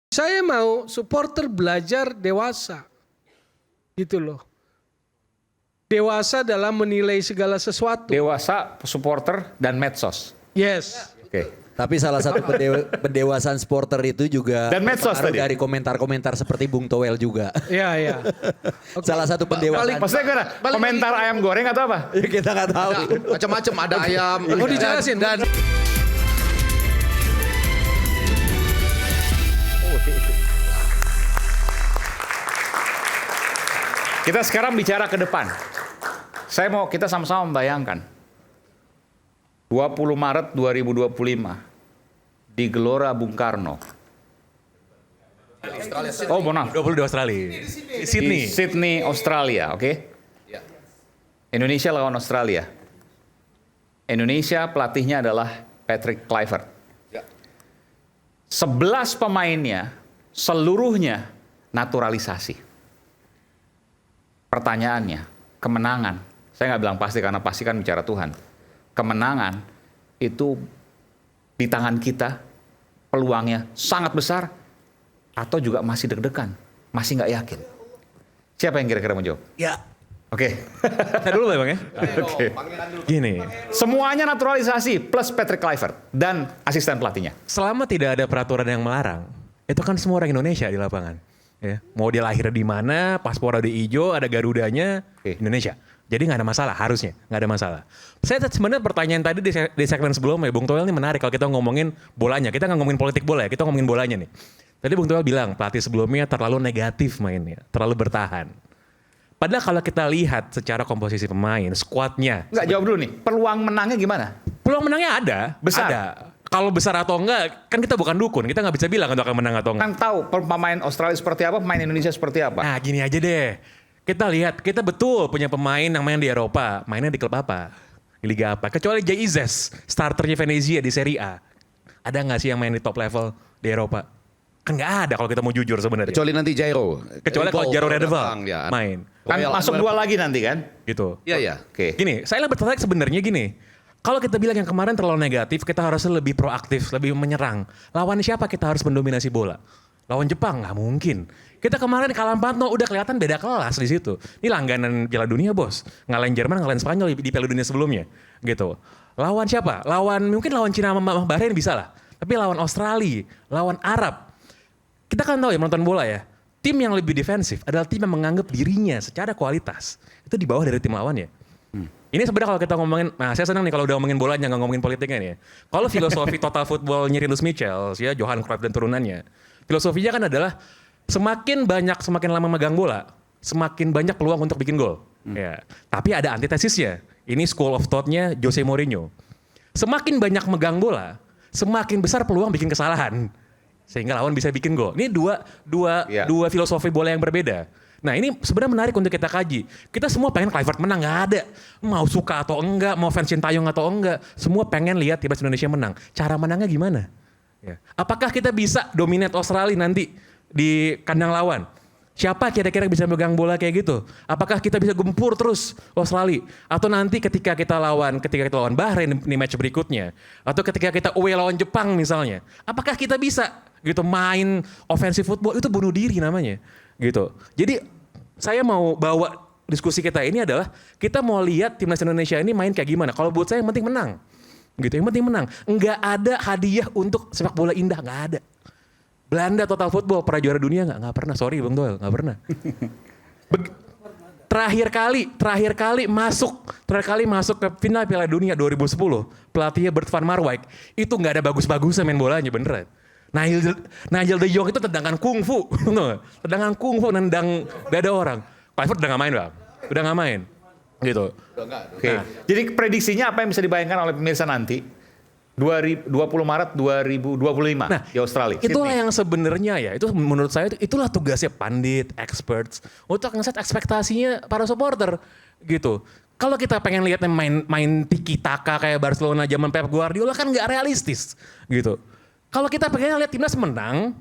Saya mau supporter belajar dewasa. Gitu loh. Dewasa dalam menilai segala sesuatu. Dewasa, supporter, dan medsos. Yes. Oke. Tapi salah satu pendewasaan supporter itu juga Dan medsos berpengaruh tadi. dari komentar-komentar seperti Bung Toel juga. Iya, iya. Salah satu pendewasaan. Maksudnya gimana? Komentar ayam goreng atau apa? Ya, kita nggak tahu. Macam-macam, ada ayam. Oh, dijelasin. Dan Kita sekarang bicara ke depan. Kita sama-sama membayangkan. 20 Maret 2025 di Gelora Bung Karno. Oh, benar. 20 di Australia. Di Sydney, Australia, oke? Indonesia lawan Australia. Indonesia pelatihnya adalah Patrick Kluivert. 11 pemainnya seluruhnya naturalisasi. Pertanyaannya, kemenangan. Saya nggak bilang pasti karena pasti kan bicara Tuhan. Kemenangan itu di tangan kita, peluangnya sangat besar atau juga masih deg-degan, masih nggak yakin. Siapa yang kira-kira mau jawab? Ya. Oke. Saya dulu ya Bang ya. Oke. Gini, Semuanya naturalisasi plus Patrick Kluivert dan asisten pelatihnya. selama tidak ada peraturan yang melarang, itu kan semua orang Indonesia di lapangan. Ya, mau dia lahir di mana, paspor ada hijau, ada Garudanya, Oke. Indonesia. Jadi nggak ada masalah, harusnya nggak ada masalah. Saya sebenarnya pertanyaan tadi di segmen sebelumnya, Bung Toel ini menarik kalau kita ngomongin bolanya. Kita nggak ngomongin politik bola ya, kita ngomongin bolanya nih. Tadi Bung Toel bilang pelatih sebelumnya terlalu negatif mainnya, terlalu bertahan. Padahal kalau kita lihat secara komposisi pemain, skuadnya, Nggak jawab dulu nih, peluang menangnya gimana? peluang menangnya ada. Besar? Ada. Kalau besar atau enggak, kan kita bukan dukun. Kita nggak bisa bilang untuk akan menang atau enggak. Kan tahu pemain Australia seperti apa, pemain Indonesia seperti apa. Nah gini aja deh. Kita lihat, kita betul punya pemain yang main di Eropa. Mainnya di klub apa? Di liga apa? Kecuali Jay Izes, starternya Venezia di Serie A. Ada nggak sih yang main di top level di Eropa? Kan nggak ada kalau kita mau jujur sebenarnya. kecuali nanti Jairo. Kecuali kalau Jaro Redeval datang, ya. main. Kan masuk dua lagi nanti kan? Gitu. Iya, iya. Oke. Gini, saya lebih tertarik sebenarnya gini. Kalau kita bilang yang kemarin terlalu negatif, kita harusnya lebih proaktif, lebih menyerang. Lawan siapa kita harus mendominasi bola? Lawan Jepang nggak mungkin. Kita kemarin kalah 4-0 udah kelihatan beda kelas di situ. Ini langganan Piala Dunia bos, ngalahin Jerman, ngalahin Spanyol di Piala Dunia sebelumnya, gitu. Lawan siapa? Mungkin lawan Cina sama Bahrain bisa lah. Tapi lawan Australia, lawan Arab, kita kan tahu ya menonton bola ya. Tim yang lebih defensif adalah tim yang menganggap dirinya secara kualitas itu di bawah dari tim lawan ya. Ini sebenarnya kalau kita ngomongin, nah saya senang nih kalau udah ngomongin bola jangan ngomongin politiknya nih ya. Kalau filosofi total football Rinus Michels ya, Johan Cruyff dan turunannya, filosofinya kan adalah semakin lama megang bola, semakin banyak peluang untuk bikin gol. Ya. Tapi ada antitesisnya. Ini school of thought-nya Jose Mourinho. Semakin banyak megang bola, semakin besar peluang bikin kesalahan. Sehingga lawan bisa bikin gol. Ini dua filosofi bola yang berbeda. Nah ini sebenarnya menarik untuk kita kaji. Kita semua pengen Kluivert menang, nggak ada. Mau suka atau enggak, mau fans Sintayong atau enggak. Semua pengen lihat timnas Indonesia menang. Cara menangnya gimana? Ya. Apakah kita bisa dominate Australia nanti di kandang lawan? Siapa kira-kira bisa megang bola kayak gitu? Apakah kita bisa gempur terus Australia? Atau nanti ketika kita lawan Bahrain di match berikutnya, atau ketika kita away lawan Jepang misalnya, apakah kita bisa gitu main offensive football? Itu bunuh diri namanya, gitu. Jadi saya mau bawa diskusi kita ini adalah kita mau lihat timnas Indonesia ini main kayak gimana. Kalau buat saya yang penting menang, gitu. Yang penting menang. Enggak ada hadiah untuk sepak bola indah, nggak ada. Belanda total football pernah juara dunia nggak pernah, sorry Bang Doel, nggak pernah. Terakhir kali masuk ke final Piala Dunia 2010, pelatihnya Bert van Marwijk, itu nggak ada bagus-bagusnya main bolanya beneran. Nigel de Jong itu tendangan kungfu, tendangan kungfu nendang dada orang. Kluivert udah nggak main Bang, udah nggak main, gitu. Oke. Jadi prediksinya apa yang bisa dibayangkan oleh pemirsa nanti? 20 Maret 2025 di Australia. Itulah Sydney. yang sebenarnya ya, itu menurut saya itulah tugasnya pandit, experts untuk ngeset ekspektasinya para supporter gitu. Kalau kita pengen lihat main tiki taka kayak Barcelona zaman Pep Guardiola kan nggak realistis gitu. Kalau kita pengen lihat timnas menang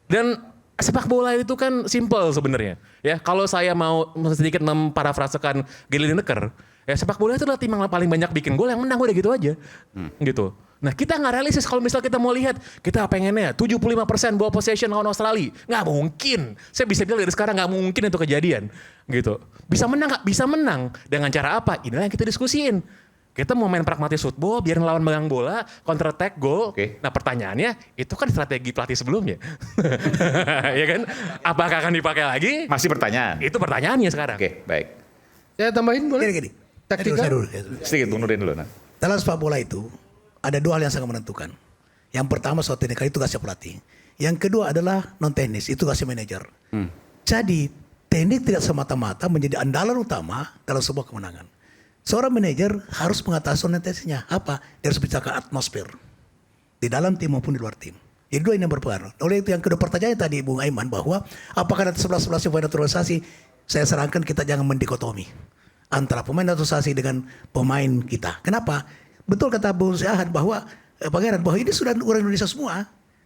dan sepak bola itu kan simple sebenarnya ya. Kalau saya mau sedikit memparafrasekan Gary Lineker, ya sepak bola itu adalah tim yang paling banyak bikin gol, yang menang udah gitu aja. Gitu. Nah kita nggak realistis kalau misal kita mau lihat, kita pengennya 75% ball possession lawan Australia. Nggak mungkin. Saya bisa bilang dari sekarang nggak mungkin itu kejadian. Gitu. Bisa menang nggak? Bisa menang. Dengan cara apa? Inilah yang kita diskusiin. Kita mau main pragmatis football, biar lawan megang bola, counter attack, goal. Oke. Nah pertanyaannya, itu kan strategi pelatih sebelumnya. Ya kan? Apakah akan dipakai lagi? Masih pertanyaan. Itu pertanyaannya sekarang. Oke, baik. Saya tambahin boleh? Gini. Taktikal? Saya dulu. Sedikit Bung Nurdin dulu. Nah. Dalam sepak bola itu ada dua hal yang sangat menentukan. Yang pertama soal teknikal itu tugasnya pelatih. Yang kedua adalah non teknis, itu tugasnya manajer. Jadi teknik tidak semata-mata menjadi andalan utama dalam sebuah kemenangan. Seorang manajer harus mengatasi non teknisnya. Apa? Dia harus bicarakan atmosfer di dalam tim maupun di luar tim. Jadi dua ini yang berpengaruh. Oleh itu yang kedua pertanyaan tadi Bung Aiman bahwa apakah nanti 11 pemain naturalisasi, saya sarankan kita jangan mendikotomi antara pemain naturalisasi dengan pemain kita. Kenapa? Betul kata Bung Syahad bahwa Pangeran bahwa ini sudah orang Indonesia semua.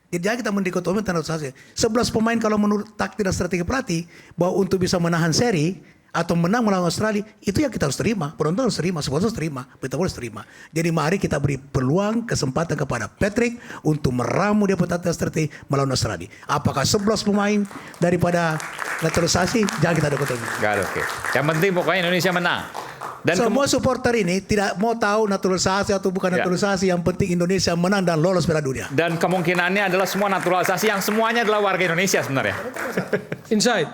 Jadi jangan kita mendikotomi antara naturalisasi. 11 pemain kalau menurut taktik dan strategi pelatih bahwa untuk bisa menahan seri atau menang melawan Australia, itu yang kita harus terima. Penonton harus terima, supporter harus terima, kita harus terima. Jadi mari kita beri peluang, kesempatan kepada Patrick untuk meramu dia pertandingan strategi melawan Australia. Apakah 11 pemain daripada naturalisasi, jangan kita dikotomi. Gak ada, oke. Yang penting pokoknya Indonesia menang. Dan Semua supporter ini tidak mau tahu naturalisasi atau bukan Ya. naturalisasi, yang penting Indonesia menang dan lolos Piala Dunia. dan kemungkinannya adalah semua naturalisasi yang semuanya adalah warga Indonesia sebenarnya. Insight.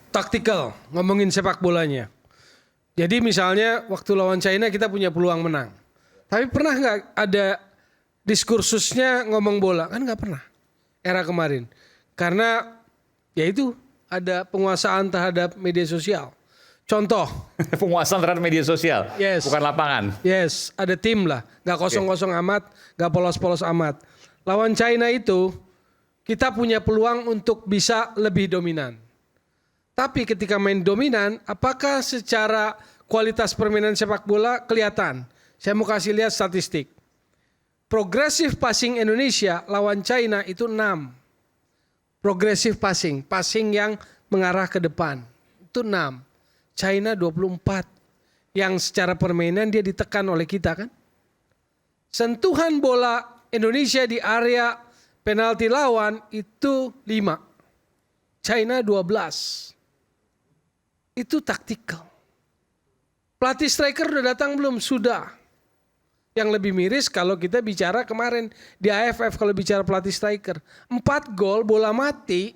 Taktikal, ngomongin sepak bolanya. Jadi misalnya waktu lawan China kita punya peluang menang. Tapi pernah nggak ada diskursusnya ngomong bola? Kan nggak pernah. Era kemarin. Karena ya itu ada penguasaan terhadap media sosial. Contoh. Penguasaan terhadap media sosial, Yes. bukan lapangan. Yes, ada tim lah. Nggak kosong-kosong amat, nggak polos-polos amat. Lawan China itu kita punya peluang untuk bisa lebih dominan. Tapi ketika main dominan, apakah secara kualitas permainan sepak bola kelihatan? Saya mau kasih lihat statistik. Progressive passing Indonesia lawan China itu 6. Progressive passing, passing yang mengarah ke depan. Itu 6. China 24. Yang secara permainan dia ditekan oleh kita kan? Sentuhan bola Indonesia di area penalti lawan itu 5. China 12. Itu taktikal. Pelatih striker udah datang belum? Sudah. Yang lebih miris kalau kita bicara kemarin di AFF kalau bicara pelatih striker. 4 gol bola mati,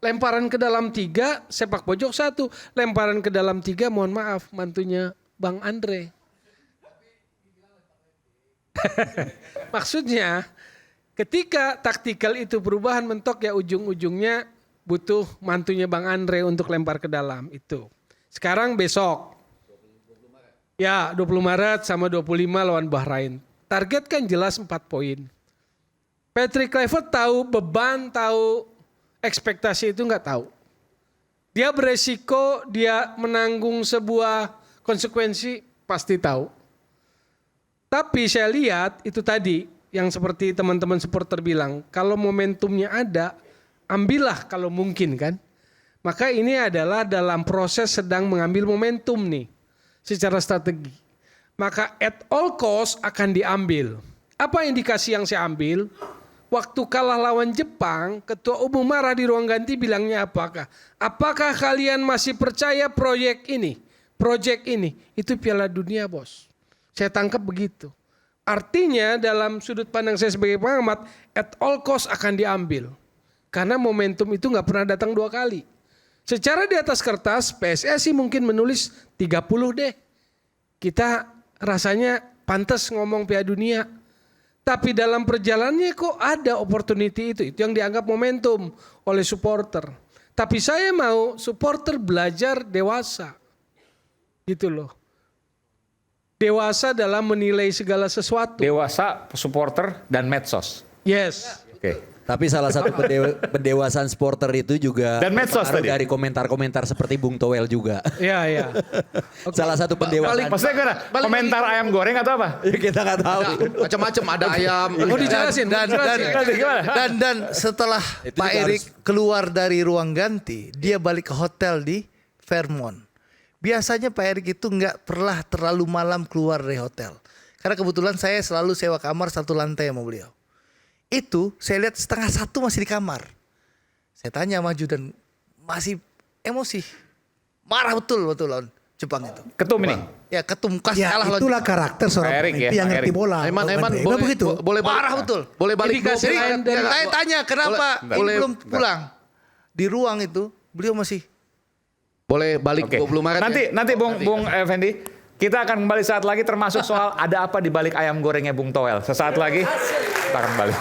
lemparan ke dalam 3, sepak pojok 1, lemparan ke dalam 3, mohon maaf mantunya Bang Andre. Maksudnya ketika taktikal itu perubahan mentok ya ujung-ujungnya butuh mantunya Bang Andre untuk lempar ke dalam itu. Sekarang besok. Ya 20 Maret sama 25 lawan Bahrain. Target kan jelas 4 poin. Patrick Kluivert tahu beban, tahu ekspektasi itu nggak tahu. Dia beresiko, dia menanggung sebuah konsekuensi pasti tahu. Tapi saya lihat itu tadi yang seperti teman-teman supporter bilang, kalau momentumnya ada, ambillah kalau mungkin kan. Maka ini adalah dalam proses sedang mengambil momentum nih secara strategi. Maka at all cost akan diambil. Apa indikasi yang saya ambil? Waktu kalah lawan Jepang, Ketua Umum marah di ruang ganti bilangnya apakah? Apakah kalian masih percaya proyek ini? Proyek ini, itu Piala Dunia bos. Saya tangkap begitu. Artinya dalam sudut pandang saya sebagai pengamat, at all cost akan diambil. Karena momentum itu nggak pernah datang 2 kali. Secara di atas kertas, PSSI mungkin menulis 30 deh. Kita rasanya pantas ngomong Piala Dunia. Tapi dalam perjalanannya kok ada opportunity itu. Itu yang dianggap momentum oleh supporter. Tapi saya mau supporter belajar dewasa. Gitu loh. Dewasa dalam menilai segala sesuatu. Dewasa, supporter, dan medsos. Yes. Oke. Tapi salah satu pendewasaan supporter itu juga Dan medsos berpengaruh tadi. dari komentar-komentar seperti Bung Toel juga. Iya, iya. Salah satu pendewasaan. Maksudnya gimana? Komentar ayam goreng atau apa? Kita nggak tahu. Macam-macam ada ayam. Oh dijelasin. Dan setelah Itu Pak juga Erik keluar dari ruang ganti, dia balik ke hotel di Fairmont. Biasanya Pak Erik itu nggak pernah terlalu malam keluar dari hotel. Karena kebetulan saya selalu sewa kamar satu lantai sama beliau. Itu saya lihat 1:30 masih di kamar. Saya tanya maju dan masih emosi. Marah betul lawan Jepang itu. Ketum ini. Ya ketum kas Ya kalah lawan itulah karakter seorang Pak Erik pemimpin ya, yang Pak ngerti Erik. bola. Eman Memang begitu. boleh balik. Marah betul. Boleh balik. Indikasi Boleh- lain dari- Saya tanya kenapa Boleh- ini belum pulang. Di ruang itu beliau masih Boleh balik Oke. 20 Maret. Nanti Bung Effendi, kita akan kembali saat lagi termasuk soal ada apa di balik ayam gorengnya Bung Toel. Sesaat lagi kita akan kembali.